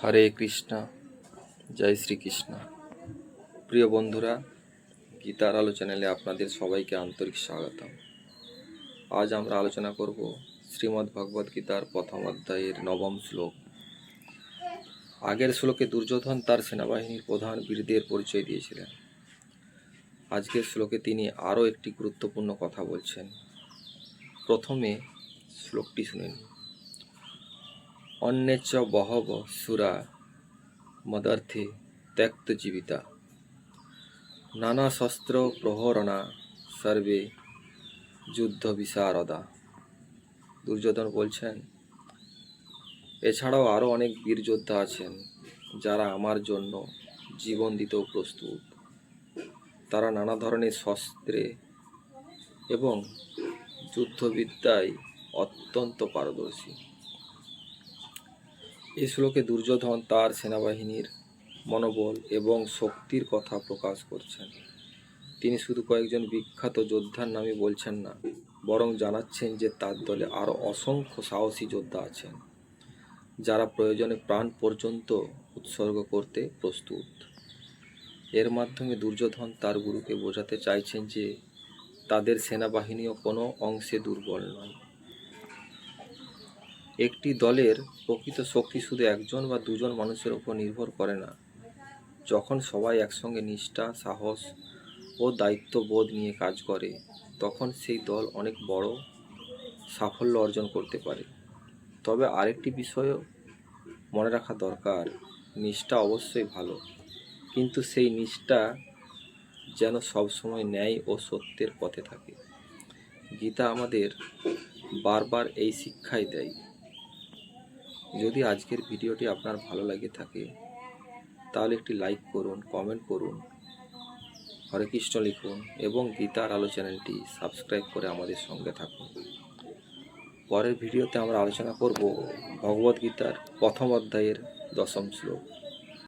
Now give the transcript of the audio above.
হরে কৃষ্ণ, জয় শ্রীকৃষ্ণ। প্রিয় বন্ধুরা, গীতার আলো চ্যানেলে আপনাদের সবাইকে আন্তরিক স্বাগতম। আজ আমরা আলোচনা করব শ্রীমদ্ ভগবদ গীতার প্রথম অধ্যায়ের 9ম শ্লোক। আগের শ্লোকে দুর্যোধন তার সেনাবাহিনীর প্রধান বীরদের পরিচয় দিয়েছিলেন। আজকের শ্লোকে তিনি আরও একটি গুরুত্বপূর্ণ কথা বলছেন। প্রথমে শ্লোকটি শুনেন। অন্যেচ বহব সুরা মদর্থে ত্যক্ত জীবিতা নানা শস্ত্র প্রহরণা সর্বে যুদ্ধ বিশারদা। দুর্যোধন বলছেন, এছাড়াও আরও অনেক বীর যোদ্ধা আছেন যারা আমার জন্য জীবন দিতেও প্রস্তুত। তারা নানা ধরনের শস্ত্রে এবং যুদ্ধবিদ্যায় অত্যন্ত পারদর্শী। এই শ্লোকে দুর্যোধন তার সেনাবাহিনীর মনোবল এবং শক্তির কথা প্রকাশ করছেন। তিনি শুধু কয়েকজন বিখ্যাত যোদ্ধার নামই বলছেন না, বরং জানাচ্ছেন যে তার দলে আরও অসংখ্য সাহসী যোদ্ধা আছেন যারা প্রয়োজনে প্রাণ পর্যন্ত উৎসর্গ করতে প্রস্তুত। এর মাধ্যমে দুর্যোধন তার গুরুকে বোঝাতে চাইছেন যে তাদের সেনাবাহিনীও কোনো অংশে দুর্বল নয়। একটি দলের প্রকৃত শক্তি শুধু একজন বা দুজন মানুষের উপর নির্ভর করে না। যখন সবাই একসঙ্গে নিষ্ঠা, সাহস ও দায়িত্ববোধ নিয়ে কাজ করে, তখন সেই দল অনেক বড় সাফল্য অর্জন করতে পারে। তবে আরেকটি বিষয়ও মনে রাখা দরকার, নিষ্ঠা অবশ্যই ভালো, কিন্তু সেই নিষ্ঠা যেন সবসময় ন্যায় ও সত্যের পথে থাকে। গীতা আমাদের বারবার এই শিক্ষাই দেয়। যদি আজকের ভিডিওটি আপনার ভালো লাগে থাকে তাহলে একটি লাইক করুন, কমেন্ট করুন, হরে কৃষ্ণ লিখুন এবং গীতার আলো চ্যানেলটি সাবস্ক্রাইব করে আমাদের সঙ্গে থাকুন। পরের ভিডিওতে আমরা আলোচনা করব ভগবদ গীতার প্রথম অধ্যায়ের 10ম শ্লোক।